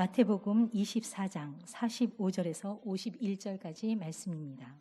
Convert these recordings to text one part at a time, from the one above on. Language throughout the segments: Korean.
마태복음 24장 45절에서 51절까지 말씀입니다.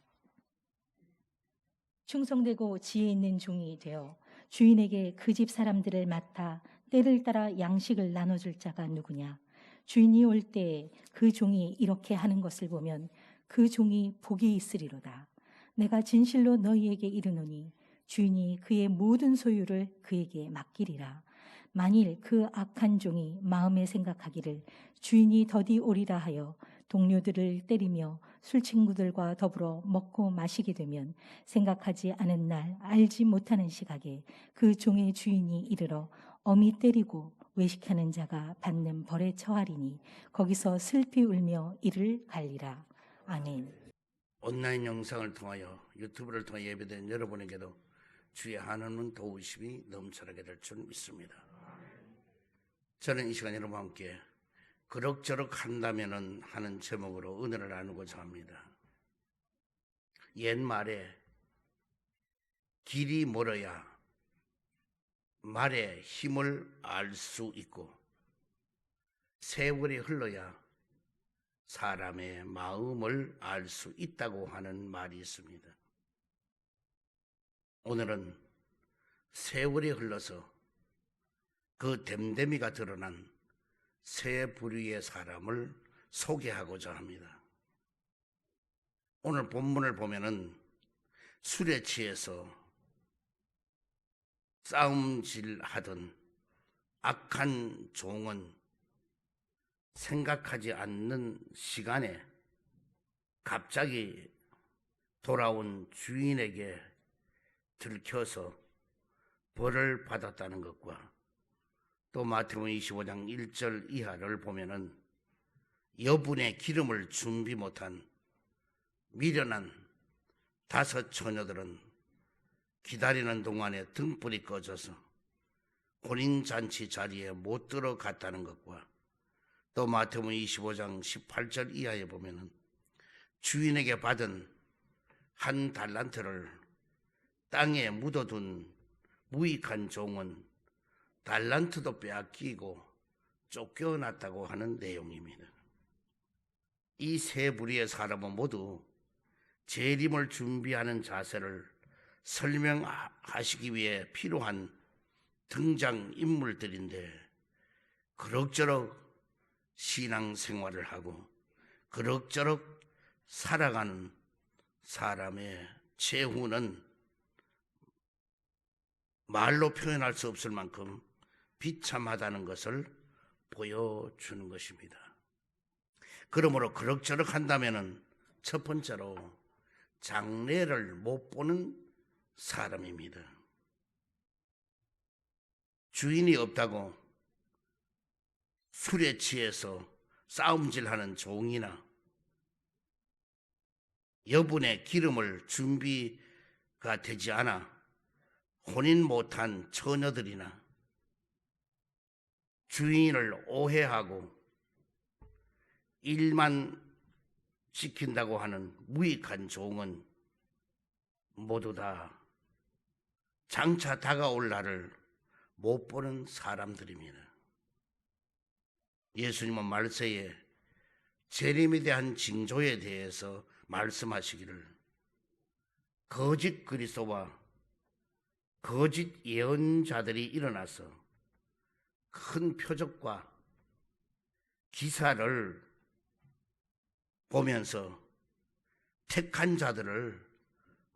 충성되고 지혜 있는 종이 되어 주인에게 그 집 사람들을 맡아 때를 따라 양식을 나눠줄 자가 누구냐? 주인이 올 때에 그 종이 이렇게 하는 것을 보면 그 종이 복이 있으리로다. 내가 진실로 너희에게 이르노니 주인이 그의 모든 소유를 그에게 맡기리라. 만일 그 악한 종이 마음에 생각하기를 주인이 더디 오리라 하여 동료들을 때리며 술 친구들과 더불어 먹고 마시게 되면 생각하지 않은 날 알지 못하는 시각에 그 종의 주인이 이르러 엄히 때리고 외식하는 자가 받는 벌에 처하리니 거기서 슬피 울며 이를 갈리라. 아멘. 온라인 영상을 통하여 유튜브를 통해 예배된 여러분에게도 주의 하나님은 도우심이 넘쳐나게 될 줄 믿습니다. 저는 이 시간 여러분과 함께 그럭저럭 한다면은 하는 제목으로 은혜를 나누고자 합니다. 옛말에 길이 멀어야 말의 힘을 알 수 있고 세월이 흘러야 사람의 마음을 알 수 있다고 하는 말이 있습니다. 오늘은 세월이 흘러서 그 됨됨이가 드러난 세 부류의 사람을 소개하고자 합니다. 오늘 본문을 보면은 술에 취해서 싸움질하던 악한 종은 생각하지 않는 시간에 갑자기 돌아온 주인에게 들켜서 벌을 받았다는 것과 또 마태복음 25장 1절 이하를 보면은 여분의 기름을 준비 못한 미련한 5 처녀들은 기다리는 동안에 등불이 꺼져서 혼인잔치 자리에 못 들어갔다는 것과 또 마태복음 25장 18절 이하에 보면은 주인에게 받은 1 달란트를 땅에 묻어둔 무익한 종은 달란트도 빼앗기고 쫓겨났다고 하는 내용입니다. 이 세 부류의 사람은 모두 재림을 준비하는 자세를 설명하시기 위해 필요한 등장인물들인데 그럭저럭 신앙생활을 하고 그럭저럭 살아가는 사람의 최후는 말로 표현할 수 없을 만큼 비참하다는 것을 보여주는 것입니다. 그러므로 그럭저럭 한다면은 첫 번째로 장래를 못 보는 사람입니다. 주인이 없다고 술에 취해서 싸움질하는 종이나 여분의 기름을 준비가 되지 않아 혼인 못한 처녀들이나 주인을 오해하고 일만 시킨다고 하는 무익한 종은 모두 다 장차 다가올 날을 못 보는 사람들입니다. 예수님은 말세에 재림에 대한 징조에 대해서 말씀하시기를 거짓 그리스도와 거짓 예언자들이 일어나서 큰 표적과 기사를 보면서 택한 자들을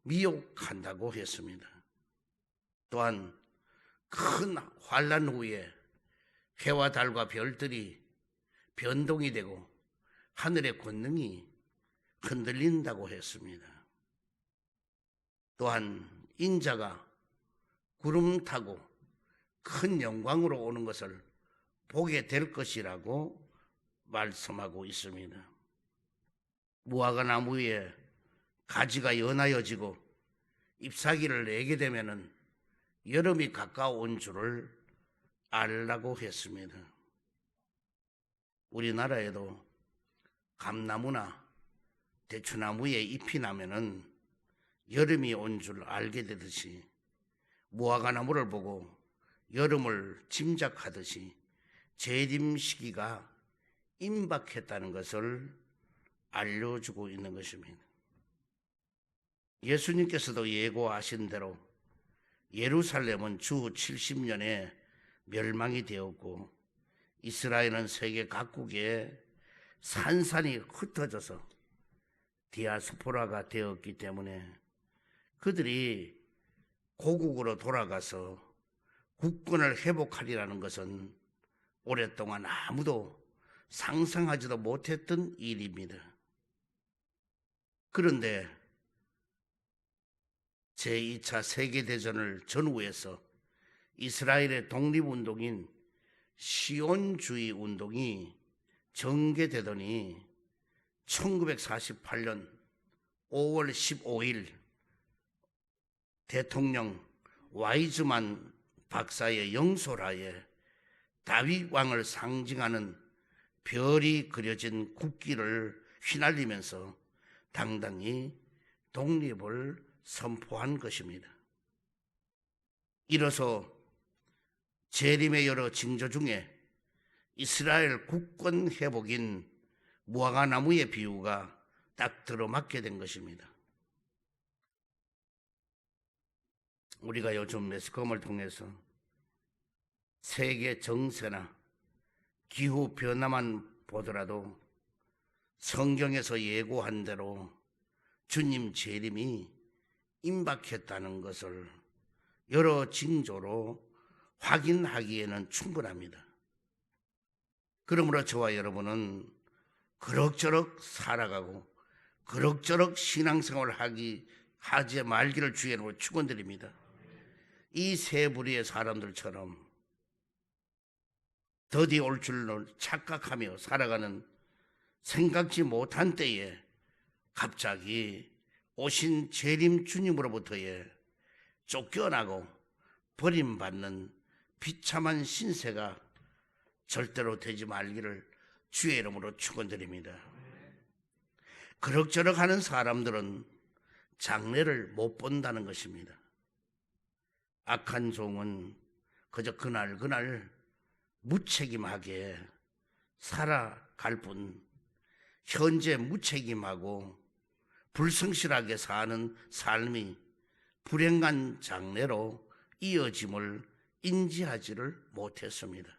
미혹한다고 했습니다. 또한 큰 환난 후에 해와 달과 별들이 변동이 되고 하늘의 권능이 흔들린다고 했습니다. 또한 인자가 구름 타고 큰 영광으로 오는 것을 보게 될 것이라고 말씀하고 있습니다. 무화과 나무에 가지가 연하여지고 잎사귀를 내게 되면은 여름이 가까운 줄을 알라고 했습니다. 우리나라에도 감나무나 대추나무에 잎이 나면은 여름이 온 줄 알게 되듯이 무화과나무를 보고 여름을 짐작하듯이 재림 시기가 임박했다는 것을 알려주고 있는 것입니다. 예수님께서도 예고하신 대로 예루살렘은 주 70년에 멸망이 되었고 이스라엘은 세계 각국에 산산이 흩어져서 디아스포라가 되었기 때문에 그들이 고국으로 돌아가서 국권을 회복하리라는 것은 오랫동안 아무도 상상하지도 못했던 일입니다. 그런데 제2차 세계대전을 전후해서 이스라엘의 독립운동인 시온주의 운동이 전개되더니 1948년 5월 15일 대통령 와이즈만 박사의 영소라에 다윗 왕을 상징하는 별이 그려진 국기를 휘날리면서 당당히 독립을 선포한 것입니다. 이로써 재림의 여러 징조 중에 이스라엘 국권 회복인 무화과나무의 비유가 딱 들어맞게 된 것입니다. 우리가 요즘 매스컴을 통해서 세계 정세나 기후 변화만 보더라도 성경에서 예고한 대로 주님 재림이 임박했다는 것을 여러 징조로 확인하기에는 충분합니다. 그러므로 저와 여러분은 그럭저럭 살아가고 그럭저럭 신앙생활을 하지 말기를 주의로 축원드립니다. 이 세 부류의 사람들처럼 더디 올 줄로 착각하며 살아가는 생각지 못한 때에 갑자기 오신 재림 주님으로부터의 쫓겨나고 버림받는 비참한 신세가 절대로 되지 말기를 주의 이름으로 축원드립니다. 그럭저럭 하는 사람들은 장래를 못 본다는 것입니다. 악한 종은 그저 그날 무책임하게 살아갈 뿐 현재 무책임하고 불성실하게 사는 삶이 불행한 장래로 이어짐을 인지하지를 못했습니다.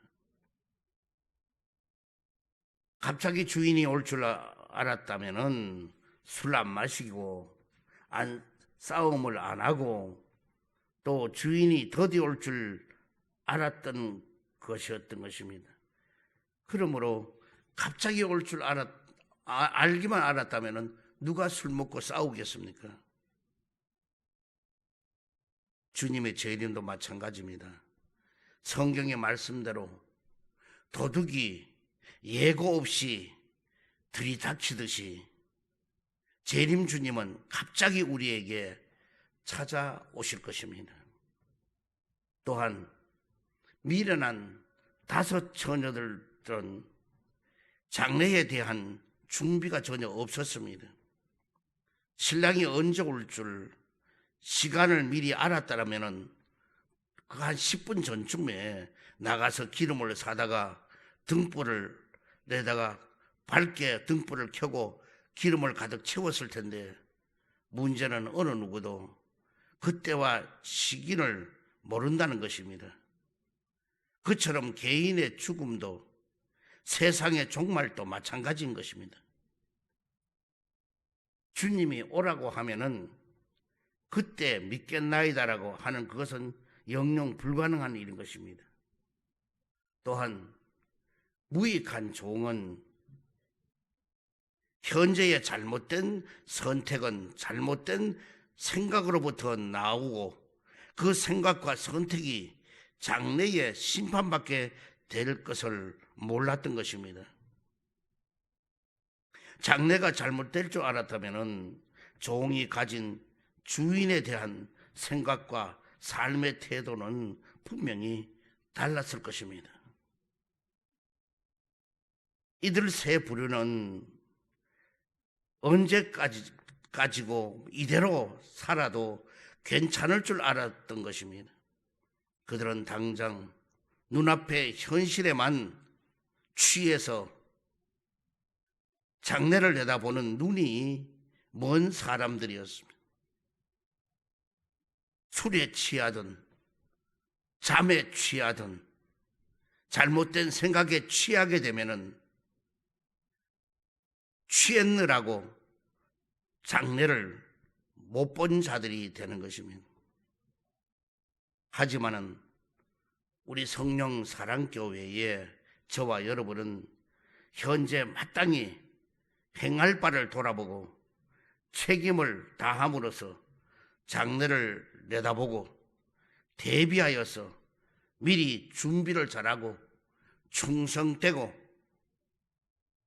갑자기 주인이 올 줄 알았다면 술 안 마시고 싸움을 안 하고 또 주인이 더디 올 줄 알았던 것이었던 것입니다. 그러므로 갑자기 올 줄 알기만 알았다면 누가 술 먹고 싸우겠습니까? 주님의 재림도 마찬가지입니다. 성경의 말씀대로 도둑이 예고 없이 들이닥치듯이 재림 주님은 갑자기 우리에게 찾아오실 것입니다. 또한 미련한 5 처녀들은 장래에 대한 준비가 전혀 없었습니다. 신랑이 언제 올 줄 시간을 미리 알았다면 그 한 10분 전쯤에 나가서 기름을 사다가 등불을 내다가 밝게 등불을 켜고 기름을 가득 채웠을 텐데 문제는 어느 누구도 그때와 시기를 모른다는 것입니다. 그처럼 개인의 죽음도 세상의 종말도 마찬가지인 것입니다. 주님이 오라고 하면은 그때 믿겠나이다라고 하는 그것은 영영 불가능한 일인 것입니다. 또한 무익한 종은 현재의 잘못된 선택은 잘못된 생각으로부터 나오고 그 생각과 선택이 장래에 심판받게 될 것을 몰랐던 것입니다. 장래가 잘못될 줄 알았다면 종이 가진 주인에 대한 생각과 삶의 태도는 분명히 달랐을 것입니다. 이들 세 부류는 언제까지고 이대로 살아도 괜찮을 줄 알았던 것입니다. 그들은 당장 눈앞의 현실에만 취해서 장래를 내다보는 눈이 먼 사람들이었습니다. 술에 취하든 잠에 취하든 잘못된 생각에 취하게 되면은 취했느라고 장래를 못 본 자들이 되는 것입니다. 하지만은 우리 성령 사랑교회에 저와 여러분은 현재 마땅히 행할 바를 돌아보고 책임을 다함으로써 장래를 내다보고 대비하여서 미리 준비를 잘하고 충성되고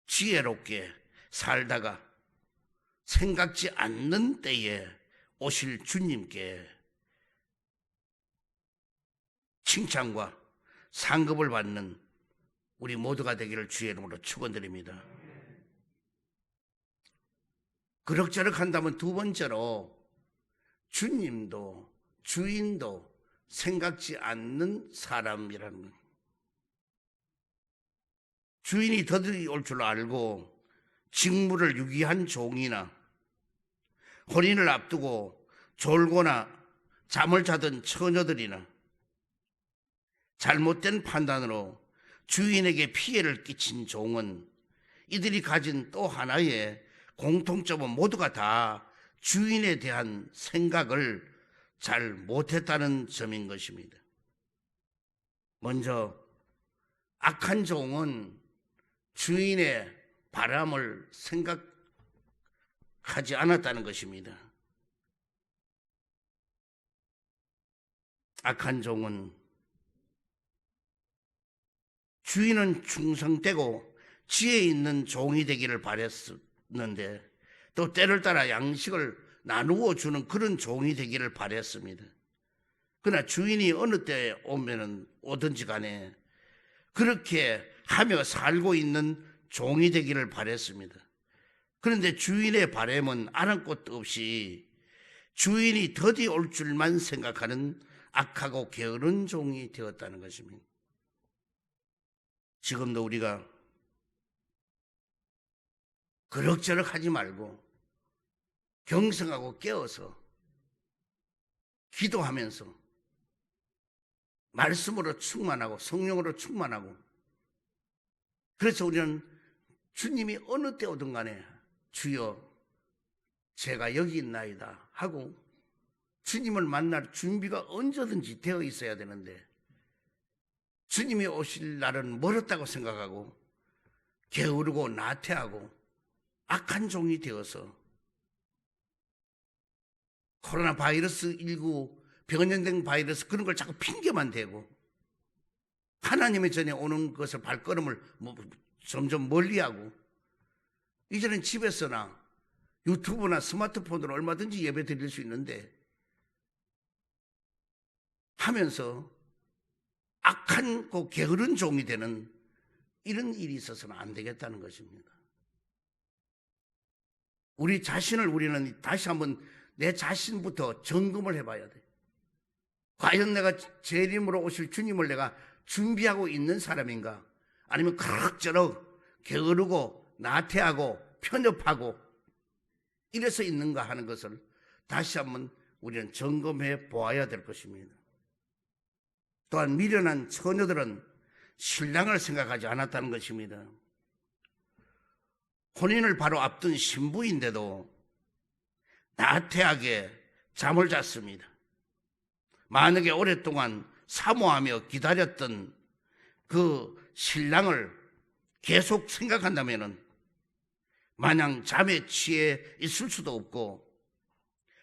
지혜롭게 살다가 생각지 않는 때에 오실 주님께 칭찬과 상급을 받는 우리 모두가 되기를 주의 이름으로 축원드립니다. 그럭저럭 한다면 두 번째로 주님도 주인도 생각지 않는 사람이라는 것. 주인이 더디 올 줄 알고 직무를 유기한 종이나 혼인을 앞두고 졸거나 잠을 자던 처녀들이나 잘못된 판단으로 주인에게 피해를 끼친 종은 이들이 가진 또 하나의 공통점은 모두가 다 주인에 대한 생각을 잘 못했다는 점인 것입니다. 먼저 악한 종은 주인의 바람을 생각하지 않았다는 것입니다. 악한 종은 주인은 충성되고 지혜 있는 종이 되기를 바랬는데 또 때를 따라 양식을 나누어 주는 그런 종이 되기를 바랬습니다. 그러나 주인이 어느 때 오든지 간에 그렇게 하며 살고 있는 종이 되기를 바랬습니다. 그런데 주인의 바람은 아랑곳 없이 주인이 더디 올 줄만 생각하는 악하고 게으른 종이 되었다는 것입니다. 지금도 우리가 그럭저럭 하지 말고 경성하고 깨어서 기도하면서 말씀으로 충만하고 성령으로 충만하고, 그래서 우리는 주님이 어느 때 오든 간에 주여 제가 여기 있나이다 하고 주님을 만날 준비가 언제든지 되어 있어야 되는데, 주님이 오실 날은 멀었다고 생각하고 게으르고 나태하고 악한 종이 되어서 코로나 바이러스 19 변형된 바이러스 그런 걸 자꾸 핑계만 대고 하나님의 전에 오는 것을 발걸음을 점점 멀리하고, 이제는 집에서나 유튜브나 스마트폰으로 얼마든지 예배 드릴 수 있는데 하면서 악한 게으른 종이 되는 이런 일이 있어서는 안 되겠다는 것입니다. 우리 자신을 우리는 다시 한번 내 자신부터 점검을 해봐야 돼. 과연 내가 재림으로 오실 주님을 내가 준비하고 있는 사람인가? 아니면 그럭저럭 게으르고 나태하고 편협하고 이래서 있는가 하는 것을 다시 한번 우리는 점검해 보아야 될 것입니다. 또한 미련한 처녀들은 신랑을 생각하지 않았다는 것입니다. 혼인을 바로 앞둔 신부인데도 나태하게 잠을 잤습니다. 만약에 오랫동안 사모하며 기다렸던 그 신랑을 계속 생각한다면 마냥 잠에 취해 있을 수도 없고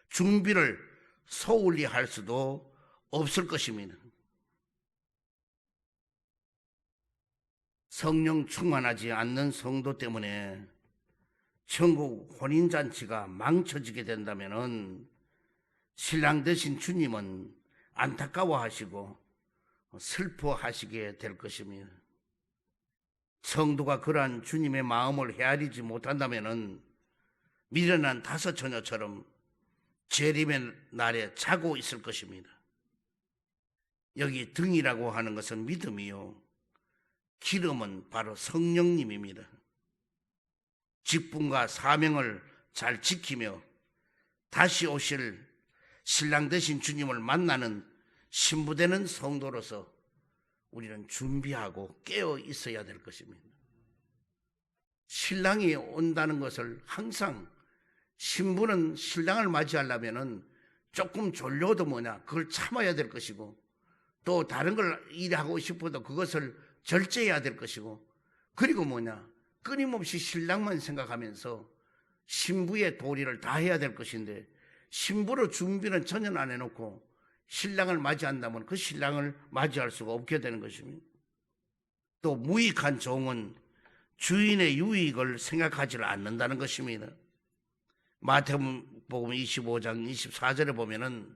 준비를 소홀히 할 수도 없을 것입니다. 성령 충만하지 않는 성도 때문에 천국 혼인잔치가 망쳐지게 된다면 신랑 되신 주님은 안타까워하시고 슬퍼하시게 될 것입니다. 성도가 그러한 주님의 마음을 헤아리지 못한다면 미련한 다섯 처녀처럼 재림의 날에 자고 있을 것입니다. 여기 등이라고 하는 것은 믿음이요, 기름은 바로 성령님입니다. 직분과 사명을 잘 지키며 다시 오실 신랑 되신 주님을 만나는 신부되는 성도로서 우리는 준비하고 깨어 있어야 될 것입니다. 신랑이 온다는 것을 항상 신부는 신랑을 맞이하려면은 조금 졸려도 그걸 참아야 될 것이고 또 다른 걸 일하고 싶어도 그것을 절제해야 될 것이고 그리고 끊임없이 신랑만 생각하면서 신부의 도리를 다 해야 될 것인데 신부로 준비는 전혀 안 해놓고 신랑을 맞이한다면 그 신랑을 맞이할 수가 없게 되는 것입니다. 또 무익한 종은 주인의 유익을 생각하지 않는다는 것입니다. 마태복음 25장 24절에 보면은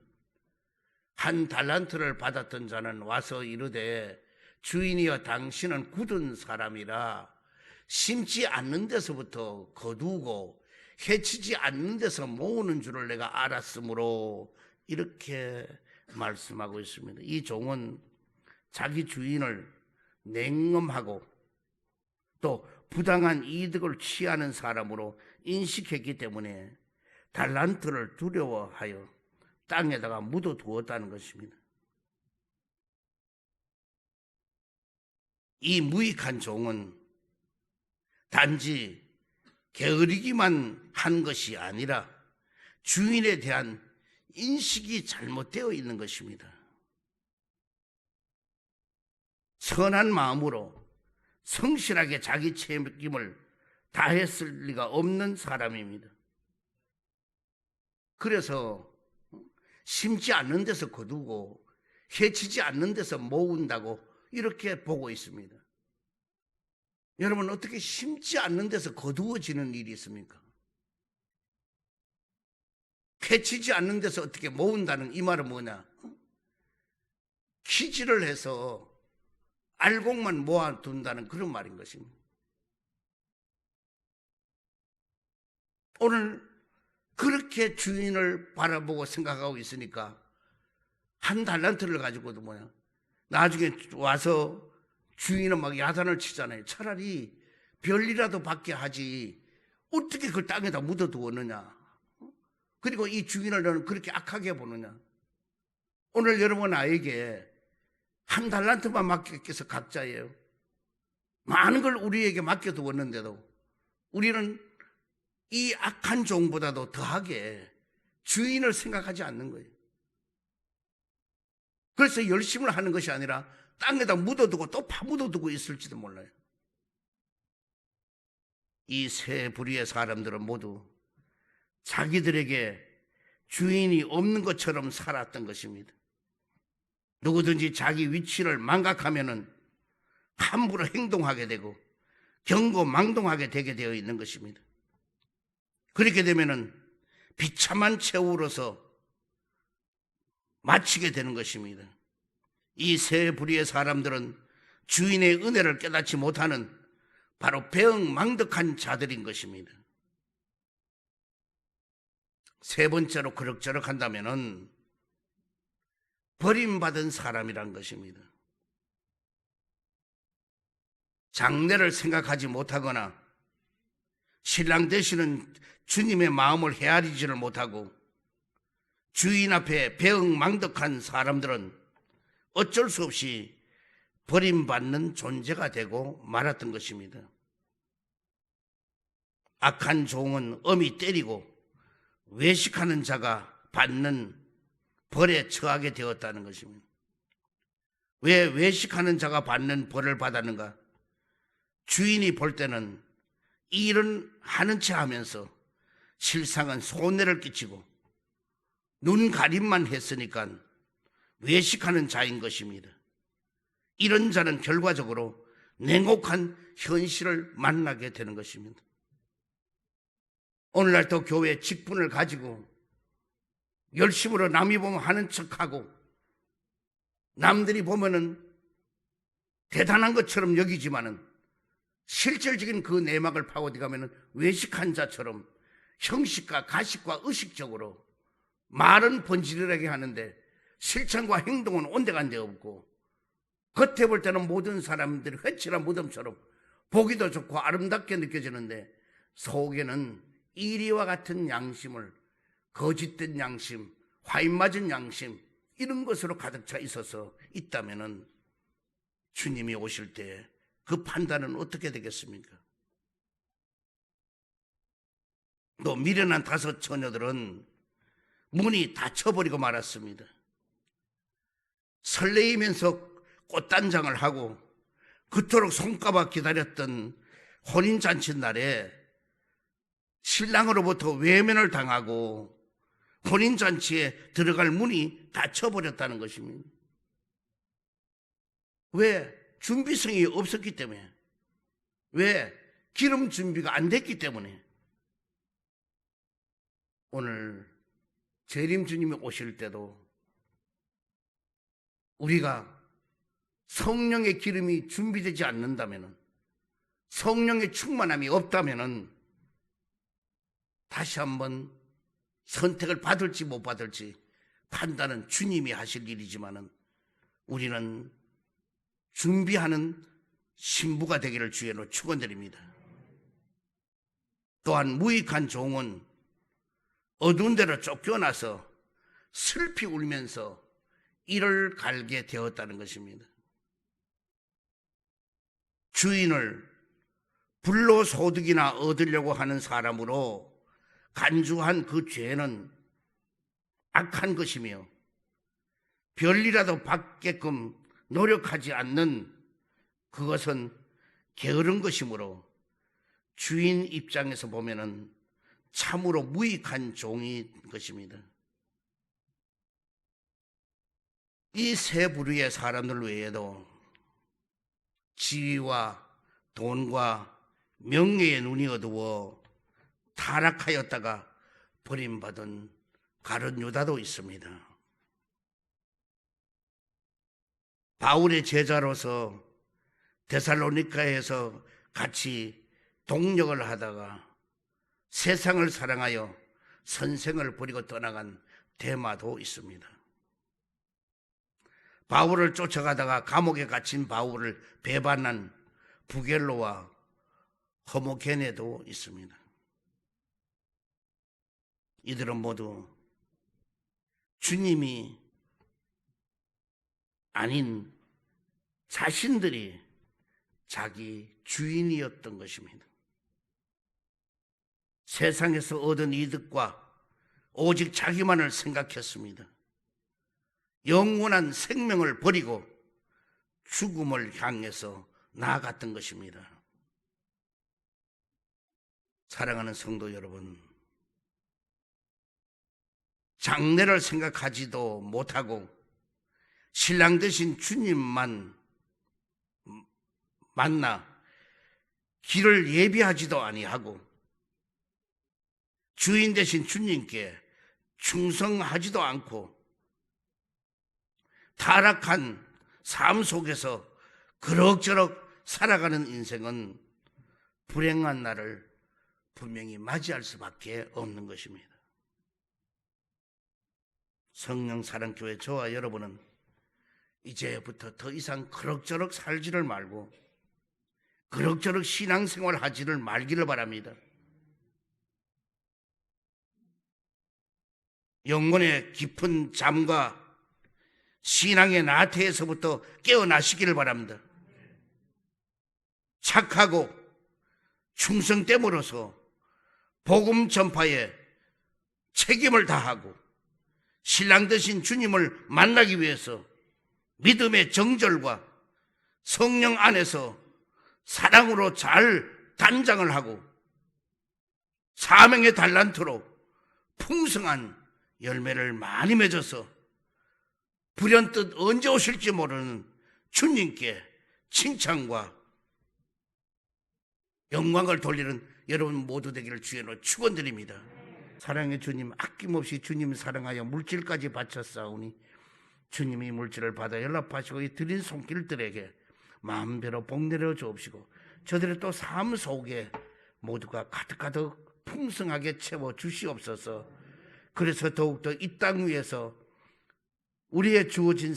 한 달란트를 받았던 자는 와서 이르되 주인이여 당신은 굳은 사람이라 심지 않는 데서부터 거두고 해치지 않는 데서 모으는 줄을 내가 알았으므로 이렇게 말씀하고 있습니다. 이 종은 자기 주인을 냉엄하고 또 부당한 이득을 취하는 사람으로 인식했기 때문에 달란트를 두려워하여 땅에다가 묻어두었다는 것입니다. 이 무익한 종은 단지 게으르기만 한 것이 아니라 주인에 대한 인식이 잘못되어 있는 것입니다. 선한 마음으로 성실하게 자기 책임을 다했을 리가 없는 사람입니다. 그래서 심지 않는 데서 거두고 해치지 않는 데서 모은다고 이렇게 보고 있습니다. 여러분, 어떻게 심지 않는 데서 거두어지는 일이 있습니까? 해치지 않는 데서 어떻게 모은다는 이 말은 뭐냐? 기지를 해서 알곡만 모아둔다는 그런 말인 것입니다. 오늘 그렇게 주인을 바라보고 생각하고 있으니까 한 달란트를 가지고도 나중에 와서 주인은 막 야단을 치잖아요. 차라리 별이라도 받게 하지 어떻게 그걸 땅에다 묻어두었느냐. 그리고 이 주인을 너는 그렇게 악하게 보느냐. 오늘 여러분 나에게 한 달란트만 맡겼겠어 각자예요. 많은 걸 우리에게 맡겨두었는데도 우리는 이 악한 종보다도 더하게 주인을 생각하지 않는 거예요. 그래서 열심을 하는 것이 아니라 땅에다 묻어두고 또 파묻어두고 있을지도 몰라요. 이 세 부류의 사람들은 모두 자기들에게 주인이 없는 것처럼 살았던 것입니다. 누구든지 자기 위치를 망각하면은 함부로 행동하게 되고 경고망동하게 되게 되어 있는 것입니다. 그렇게 되면은 비참한 최후로서 마치게 되는 것입니다. 이 세 부류의 사람들은 주인의 은혜를 깨닫지 못하는 바로 배은망덕한 자들인 것입니다. 세 번째로 그럭저럭 한다면은 버림받은 사람이란 것입니다. 장래를 생각하지 못하거나 신랑 되시는 주님의 마음을 헤아리지를 못하고 주인 앞에 배응망덕한 사람들은 어쩔 수 없이 버림받는 존재가 되고 말았던 것입니다. 악한 종은 엄히 때리고 외식하는 자가 받는 벌에 처하게 되었다는 것입니다. 왜 외식하는 자가 받는 벌을 받았는가? 주인이 볼 때는 일은 하는 채 하면서 실상은 손해를 끼치고 눈 가림만 했으니까 외식하는 자인 것입니다. 이런 자는 결과적으로 냉혹한 현실을 만나게 되는 것입니다. 오늘날 또 교회 직분을 가지고 열심으로 남이 보면 하는 척하고 남들이 보면은 대단한 것처럼 여기지만은 실질적인 그 내막을 파고들어가면은 외식한 자처럼 형식과 가식과 의식적으로 말은 번지르르하게 하는데 실천과 행동은 온데간데 없고 겉에 볼 때는 모든 사람들이 회칠한 무덤처럼 보기도 좋고 아름답게 느껴지는데 속에는 이리와 같은 양심을, 거짓된 양심, 화인 맞은 양심, 이런 것으로 가득 차 있어서 있다면은 주님이 오실 때 그 판단은 어떻게 되겠습니까? 또 미련한 5 처녀들은 문이 닫혀버리고 말았습니다. 설레이면서 꽃단장을 하고 그토록 손꼽아 기다렸던 혼인잔치 날에 신랑으로부터 외면을 당하고 혼인잔치에 들어갈 문이 닫혀버렸다는 것입니다. 왜? 준비성이 없었기 때문에. 왜? 기름 준비가 안 됐기 때문에. 오늘 재림 주님이 오실 때도 우리가 성령의 기름이 준비되지 않는다면, 성령의 충만함이 없다면 다시 한번 선택을 받을지 못 받을지 판단은 주님이 하실 일이지만 우리는 준비하는 신부가 되기를 주의로 축원드립니다. 또한 무익한 종은 어두운 데로 쫓겨나서 슬피 울면서 이를 갈게 되었다는 것입니다. 주인을 불로소득이나 얻으려고 하는 사람으로 간주한 그 죄는 악한 것이며 별이라도 받게끔 노력하지 않는 그것은 게으른 것이므로 주인 입장에서 보면은 참으로 무익한 종인 것입니다. 이 세 부류의 사람들 외에도 지위와 돈과 명예의 눈이 어두워 타락하였다가 버림받은 가룟 유다도 있습니다. 바울의 제자로서 데살로니가에서 같이 동역을 하다가 세상을 사랑하여 선생을 버리고 떠나간 데마도 있습니다. 바울을 쫓아가다가 감옥에 갇힌 바울을 배반한 부겔로와 허모게네도 있습니다. 이들은 모두 주님이 아닌 자신들이 자기 주인이었던 것입니다. 세상에서 얻은 이득과 오직 자기만을 생각했습니다. 영원한 생명을 버리고 죽음을 향해서 나아갔던 것입니다. 사랑하는 성도 여러분, 장래를 생각하지도 못하고 신랑 되신 주님만 만나 길을 예비하지도 아니하고 주인 되신 주님께 충성하지도 않고 타락한 삶 속에서 그럭저럭 살아가는 인생은 불행한 날을 분명히 맞이할 수밖에 없는 것입니다. 성령 사랑교회 저와 여러분은 이제부터 더 이상 그럭저럭 살지를 말고 그럭저럭 신앙생활 하지를 말기를 바랍니다. 영혼의 깊은 잠과 신앙의 나태에서부터 깨어나시기를 바랍니다. 착하고 충성됨으로써 복음 전파에 책임을 다하고 신랑 되신 주님을 만나기 위해서 믿음의 정절과 성령 안에서 사랑으로 잘 단장을 하고 사명의 달란트로 풍성한 열매를 많이 맺어서 불현듯 언제 오실지 모르는 주님께 칭찬과 영광을 돌리는 여러분 모두 되기를 주의로 축원드립니다. 사랑의 주님, 아낌없이 주님 사랑하여 물질까지 바쳤사오니 주님이 물질을 받아 연락하시고 이 드린 손길들에게 마음대로 복 내려 주옵시고 저들의 또 삶 속에 모두가 가득가득 풍성하게 채워 주시옵소서. 그래서 더욱더 이 땅 위에서 우리의 주어진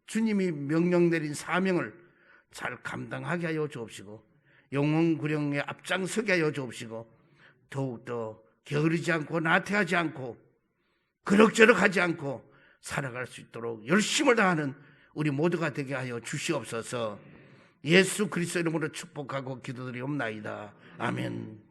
주님이 명령 내린 사명을 잘 감당하게 하여 주옵시고 영혼구령에 앞장서게 하여 주옵시고 더욱더 게으르지 않고 나태하지 않고 그럭저럭하지 않고 살아갈 수 있도록 열심을 다하는 우리 모두가 되게 하여 주시옵소서. 예수 그리스도 이름으로 축복하고 기도드리옵나이다. 아멘.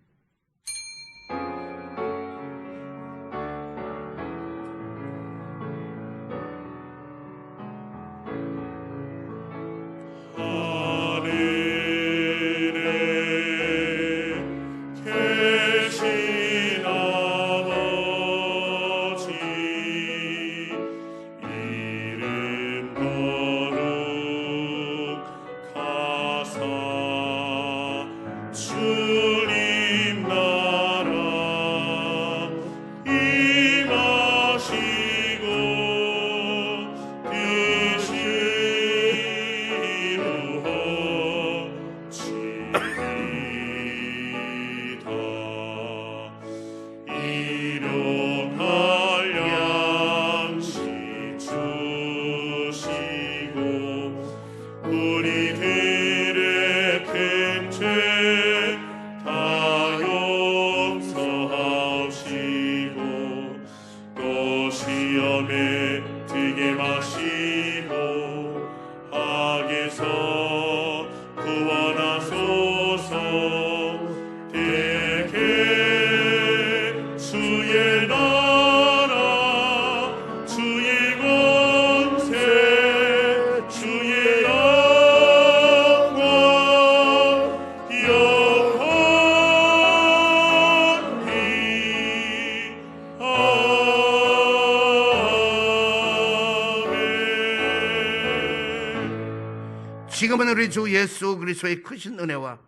지금은 우리 주 예수 그리스도의 크신 은혜와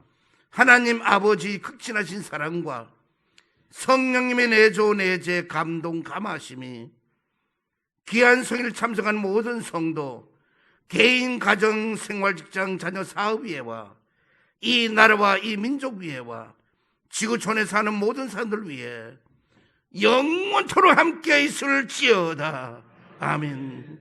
하나님 아버지 극진하신 사랑과 성령님의 내조 내재 감동 감하심이 귀한 성일 참석한 모든 성도, 개인 가정 생활 직장 자녀 사업 위에와 이 나라와 이 민족 위에와 지구촌에 사는 모든 사람들 위해 영원토록 함께 있을지어다. 아멘.